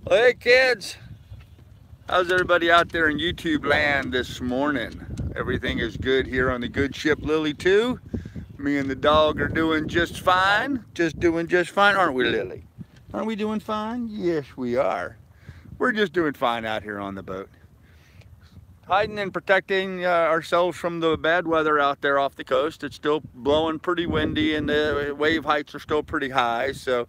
Well, hey kids, how's everybody out there in YouTube land this morning? Everything is good here on the good ship Lily 2. Me and the dog are doing just fine. Just doing just fine, aren't we, Lily? Aren't we doing fine? Yes, we are. We're just doing fine out here on the boat. Hiding and protecting ourselves from the bad weather out there off the coast. It's still blowing pretty windy and the wave heights are still pretty high, so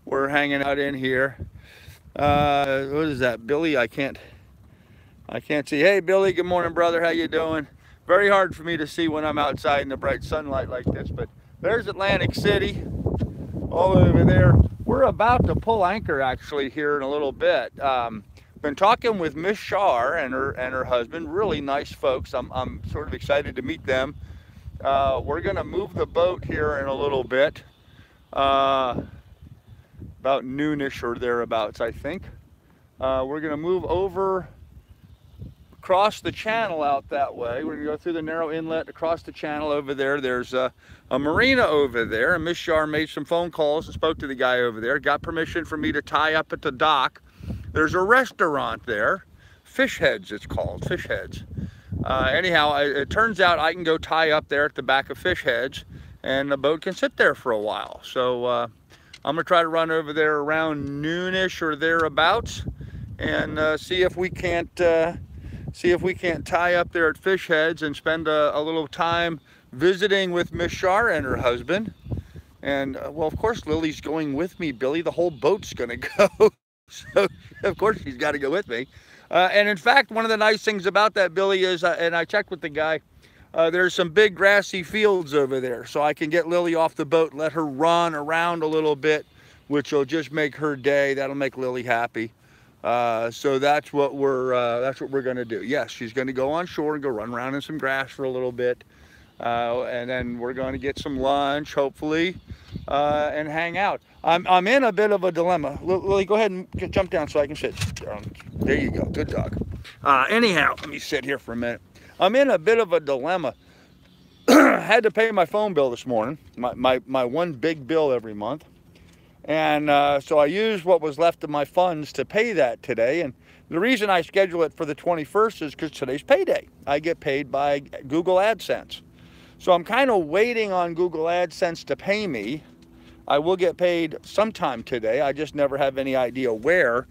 we're hanging out in here. What is that, Billy? I can't see. Hey, Billy. Good morning, brother. How you doing? Very hard for me to see when I'm outside in the bright sunlight like this. But there's Atlantic City, all over there. We're about to pull anchor actually here in a little bit. Been talking with Miss Shar and her husband. Really nice folks. I'm sort of excited to meet them. We're gonna move the boat here in a little bit. About noonish or thereabouts, I think. We're gonna move over across the channel out that way. We're gonna go through the narrow inlet across the channel over there. There's a marina over there, and Miss Shar made some phone calls and spoke to the guy over there. Got permission for me to tie up at the dock. There's a restaurant there, Fish Heads it's called, Fish Heads. Anyhow, it turns out I can go tie up there at the back of Fish Heads, and the boat can sit there for a while. So I'm gonna try to run over there around noonish or thereabouts, and see if we can't tie up there at Fish Heads and spend a little time visiting with Miss Shar and her husband. And well, of course, Lily's going with me, Billy. The whole boat's gonna go. So of course she's got to go with me. And in fact, one of the nice things about that, Billy, is, and I checked with the guy, there's some big grassy fields over there. So I can get Lily off the boat and let her run around a little bit, which will just make her day. That'll make Lily happy. So that's what we're going to do. Yes, she's going to go on shore and go run around in some grass for a little bit. And then we're going to get some lunch, hopefully, and hang out. I'm in a bit of a dilemma. Lily, go ahead and jump down so I can sit. There you go. Good dog. Anyhow, let me sit here for a minute. I'm in a bit of a dilemma. I had to pay my phone bill this morning, my one big bill every month. And so I used what was left of my funds to pay that today. And the reason I schedule it for the 21st is because today's payday. I get paid by Google AdSense. So I'm kind of waiting on Google AdSense to pay me. I will get paid sometime today. I just never have any idea where.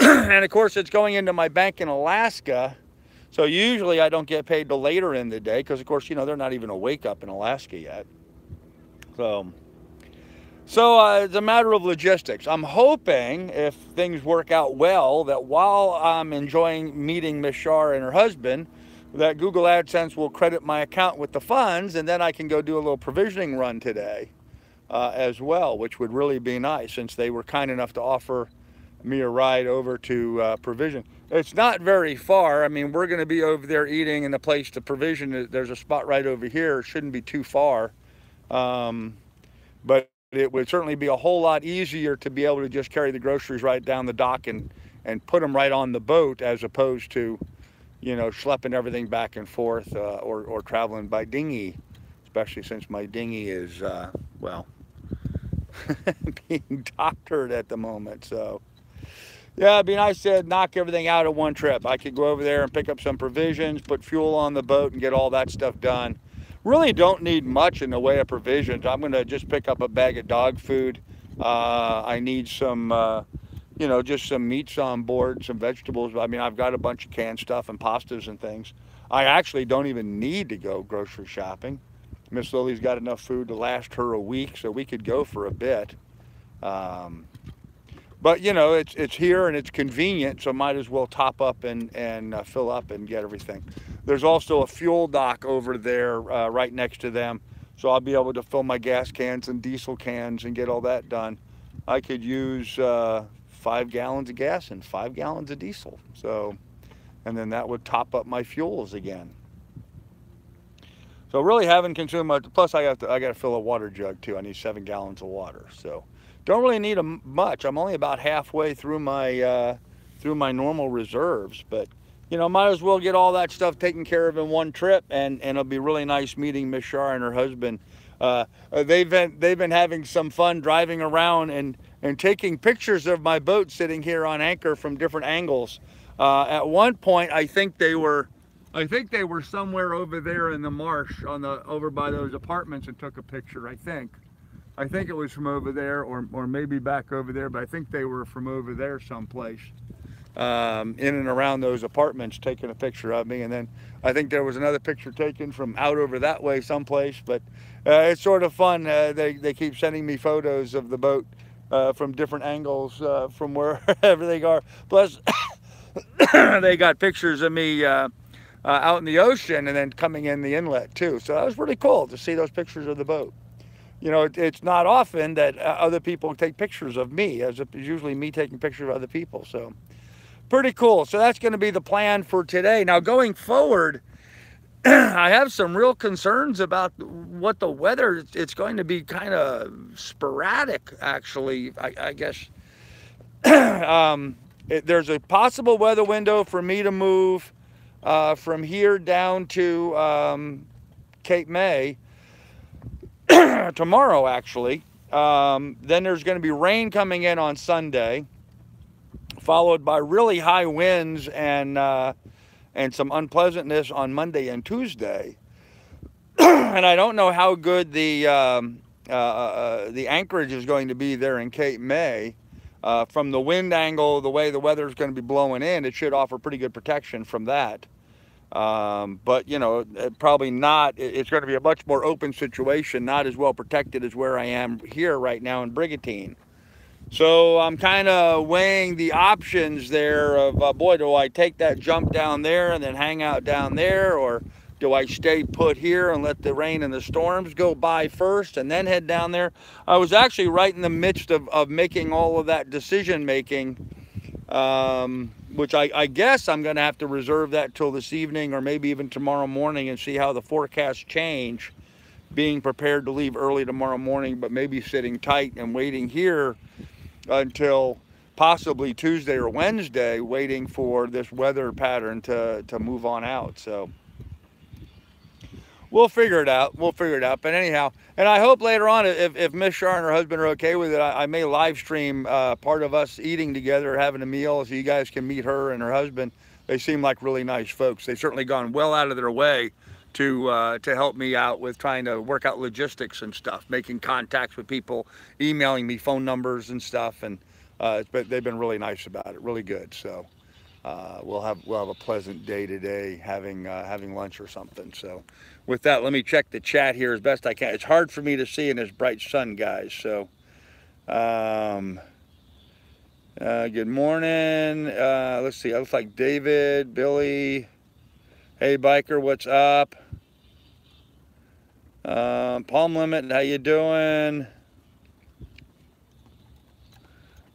And of course, it's going into my bank in Alaska. So usually I don't get paid till later in the day because, of course, you know, they're not even awake up in Alaska yet. So it's a matter of logistics. I'm hoping, if things work out well, that while I'm enjoying meeting Miss Shar and her husband, that Google AdSense will credit my account with the funds, and then I can go do a little provisioning run today as well, which would really be nice since they were kind enough to offer me a ride over to provision. It's not very far. I mean, we're going to be over there eating in the place to provision. There's a spot right over here. It shouldn't be too far. But it would certainly be a whole lot easier to be able to just carry the groceries right down the dock and put them right on the boat, as opposed to, you know, schlepping everything back and forth or traveling by dinghy, especially since my dinghy is, well, being doctored at the moment. So yeah, it'd be nice to knock everything out at one trip. I could go over there and pick up some provisions, put fuel on the boat, and get all that stuff done. Really don't need much in the way of provisions. I'm gonna just pick up a bag of dog food. I need some, you know, just some meats on board, some vegetables. I mean, I've got a bunch of canned stuff and pastas and things. I actually don't even need to go grocery shopping. Miss Lily's got enough food to last her a week, so we could go for a bit. But you know, it's here and it's convenient, so might as well top up and fill up and get everything. There's also a fuel dock over there right next to them, so I'll be able to fill my gas cans and diesel cans and get all that done. I could use 5 gallons of gas and 5 gallons of diesel, so, and then that would top up my fuels again. So really haven't consumed much. Plus I got to fill a water jug too. I need 7 gallons of water, so don't really need much. I'm only about halfway through my normal reserves, but you know, might as well get all that stuff taken care of in one trip, and it'll be really nice meeting Miss Shar and her husband. They've been having some fun driving around and taking pictures of my boat sitting here on anchor from different angles. At one point, I think they were somewhere over there in the marsh over by those apartments and took a picture. I think it was from over there, or maybe back over there, but I think they were from over there someplace, in and around those apartments, taking a picture of me. And then I think there was another picture taken from out over that way someplace. But it's sort of fun. They keep sending me photos of the boat from different angles from wherever they are. Plus, they got pictures of me out in the ocean and then coming in the inlet too. So that was really cool to see those pictures of the boat. You know, it's not often that other people take pictures of me, as it's usually me taking pictures of other people. So pretty cool. So that's going to be the plan for today. Now going forward, I have some real concerns about what the weather. It's going to be kind of sporadic, actually, I guess. There's a possible weather window for me to move from here down to Cape May tomorrow, actually. Then there's going to be rain coming in on Sunday, followed by really high winds and some unpleasantness on Monday and Tuesday. And I don't know how good the anchorage is going to be there in Cape May. From the wind angle, the way the weather is going to be blowing in, it should offer pretty good protection from that. But, you know, probably not. It's going to be a much more open situation, not as well protected as where I am here right now in Brigantine. So I'm kind of weighing the options there of, boy, do I take that jump down there and then hang out down there, or do I stay put here and let the rain and the storms go by first and then head down there? I was actually right in the midst of making all of that decision making, which I guess I'm going to have to reserve that till this evening or maybe even tomorrow morning and see how the forecasts change, being prepared to leave early tomorrow morning, but maybe sitting tight and waiting here until possibly Tuesday or Wednesday, waiting for this weather pattern to move on out. So we'll figure it out. We'll figure it out. But anyhow, and I hope later on, if Miss Shar and her husband are okay with it, I may live stream part of us eating together, having a meal, so you guys can meet her and her husband. They seem like really nice folks. They've certainly gone well out of their way to help me out with trying to work out logistics and stuff, making contacts with people, emailing me phone numbers and stuff, and but they've been really nice about it, really good. So we'll have a pleasant day today, having lunch or something. So with that, let me check the chat here as best I can. It's hard for me to see in this bright sun, guys. So good morning. Let's see. It looks like David, Billy. Hey biker, what's up? Palm Limit, how you doing?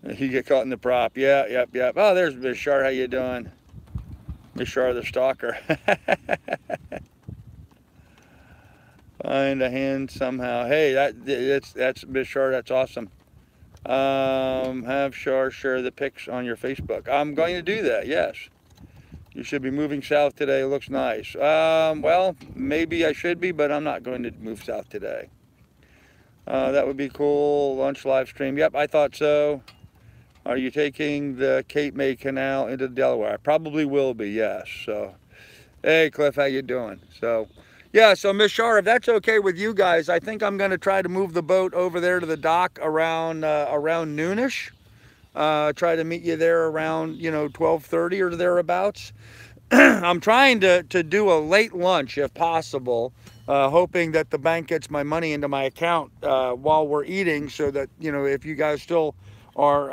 You get caught in the prop. Yeah, yep. Oh, there's Miss Shar. How you doing? Miss Shar the stalker. Find a hand somehow. Hey, that's Miss Shar. That's awesome. Have Shar share the pics on your Facebook. I'm going to do that. Yes. You should be moving south today. It looks nice. Well, maybe I should be, but I'm not going to move south today. That would be cool. Lunch live stream. Yep, I thought so. Are you taking the Cape May Canal into Delaware? I probably will be, yes. So, hey, Cliff, how you doing? So, yeah, so Miss Shar, if that's okay with you guys, I think I'm going to try to move the boat over there to the dock around noonish. Try to meet you there around, 12:30 or thereabouts. I'm trying to do a late lunch if possible, hoping that the bank gets my money into my account while we're eating, so that, if you guys still are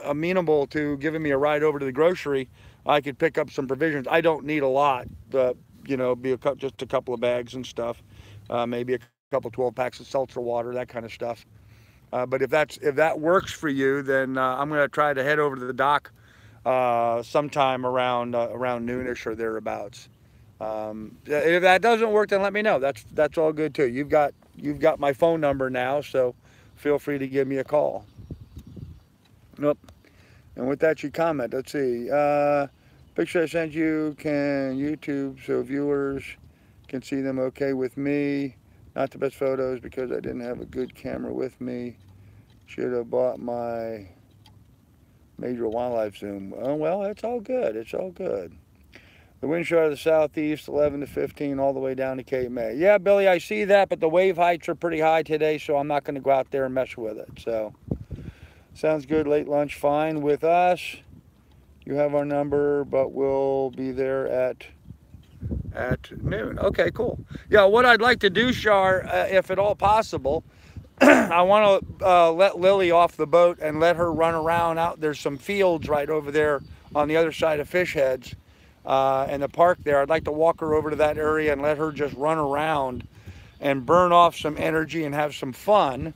amenable to giving me a ride over to the grocery, I could pick up some provisions. I don't need a lot, but, just a couple of bags and stuff, maybe a couple 12 packs of seltzer water, that kind of stuff. But if that works for you, then I'm going to try to head over to the dock sometime around noonish or thereabouts. If that doesn't work, then let me know. That's all good too. You've got my phone number now, so feel free to give me a call. Nope. And with that, you comment. Let's see. Picture I sent you can YouTube so viewers can see them okay with me. Not the best photos because I didn't have a good camera with me. Should have bought my major wildlife zoom. Oh, well, it's all good. It's all good. The wind shear of the southeast, 11 to 15, all the way down to Cape May. Yeah, Billy, I see that, but the wave heights are pretty high today, so I'm not going to go out there and mess with it. So, sounds good. Late lunch, fine with us. You have our number, but we'll be there at noon. Okay, cool. Yeah, what I'd like to do, Shar, if at all possible, I want to let Lily off the boat and let her run around out. There's some fields right over there on the other side of Fish Heads in the park there. I'd like to walk her over to that area and let her just run around and burn off some energy and have some fun.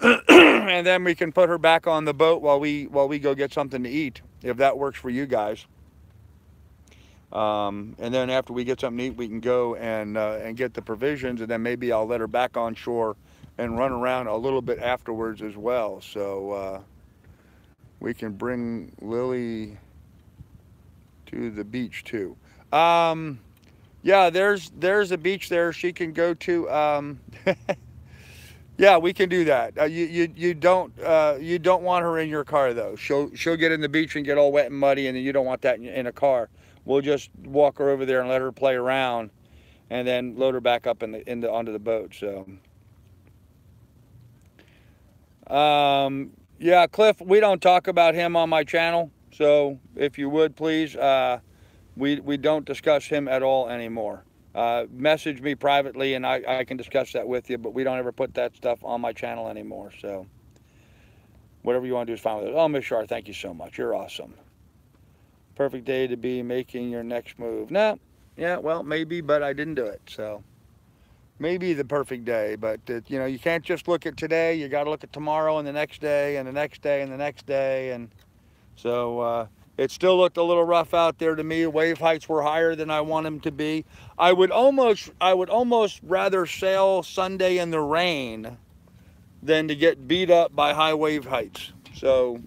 And then we can put her back on the boat while we go get something to eat, if that works for you guys. And then after we get something to eat, we can go and get the provisions, and then maybe I'll let her back on shore and run around a little bit afterwards as well. So we can bring Lily to the beach too. Yeah, there's a beach there she can go to. Yeah, we can do that. You don't want her in your car though. She'll get in the beach and get all wet and muddy, and then you don't want that in a car. We'll just walk her over there and let her play around, and then load her back up onto the boat. So, yeah, Cliff, we don't talk about him on my channel. So if you would please, we don't discuss him at all anymore. Message me privately and I can discuss that with you, but we don't ever put that stuff on my channel anymore. So whatever you want to do is fine with it. Oh, Miss Shar, thank you so much. You're awesome. Perfect day to be making your next move. No, yeah, well, maybe, but I didn't do it. So maybe the perfect day, but you know, you can't just look at today. You got to look at tomorrow and the next day and the next day and the next day. And so it still looked a little rough out there to me. Wave heights were higher than I want them to be. I would almost rather sail Sunday in the rain than to get beat up by high wave heights. So,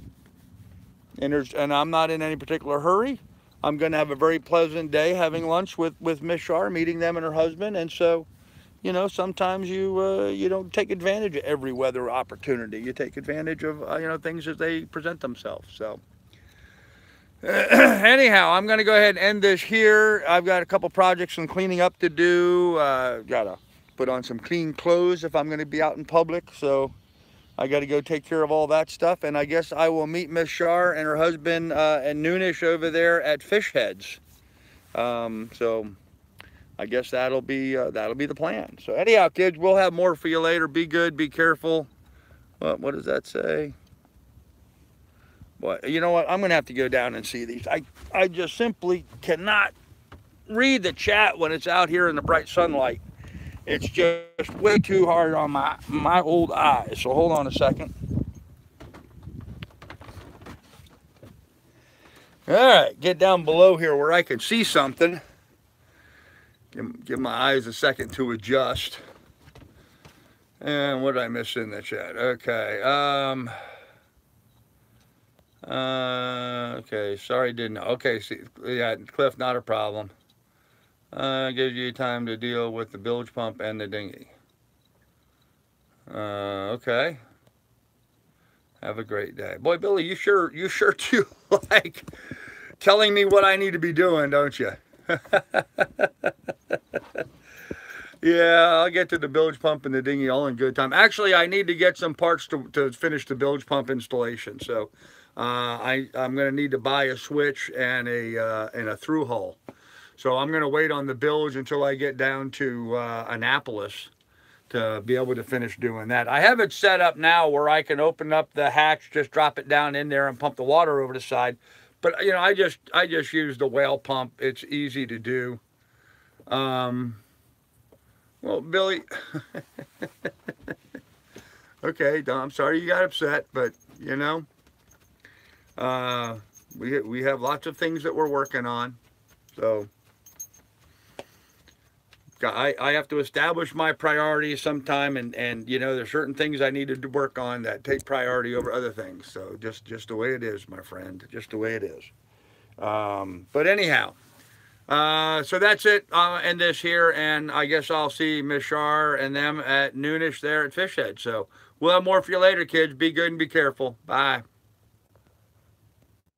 and I'm not in any particular hurry. I'm going to have a very pleasant day having lunch with Miss Shar, meeting them and her husband. And so, you know, sometimes you don't take advantage of every weather opportunity. You take advantage of you know, things as they present themselves. So. Anyhow, I'm going to go ahead and end this here. I've got a couple projects and cleaning up to do. Got to put on some clean clothes if I'm going to be out in public. So I got to go take care of all that stuff. And I guess I will meet Miss Shar and her husband and noonish over there at Fish Heads. So I guess that'll be the plan. So anyhow, kids, we'll have more for you later. Be good, be careful. What does that say? But you know what? I'm going to have to go down and see these. I just simply cannot read the chat when it's out here in the bright sunlight. It's just way too hard on my old eyes. So hold on a second. All right, get down below here where I can see something. Give my eyes a second to adjust. And what did I miss in the chat? Okay. Okay, sorry, didn't know. Okay, see, yeah, Cliff, not a problem. Gives you time to deal with the bilge pump and the dinghy. Okay. Have a great day. Boy, Billy, you sure do like telling me what I need to be doing, don't you? Yeah, I'll get to the bilge pump and the dinghy all in good time. Actually, I need to get some parts to finish the bilge pump installation. So I'm going to need to buy a switch and a through hull. So I'm going to wait on the bilge until I get down to Annapolis to be able to finish doing that. I have it set up now where I can open up the hatch, just drop it down in there and pump the water over the side. But you know, I just use the whale pump. It's easy to do. Well, Billy, okay, I'm sorry you got upset, but you know, we have lots of things that we're working on. So I have to establish my priorities sometime, and you know, there's certain things I need to work on that take priority over other things. So just the way it is, my friend, just the way it is. But anyhow, So that's it. I'll end this here, and I guess I'll see Miss Shar and them at noonish there at Fish Head. So we'll have more for you later, kids. Be good and be careful. Bye.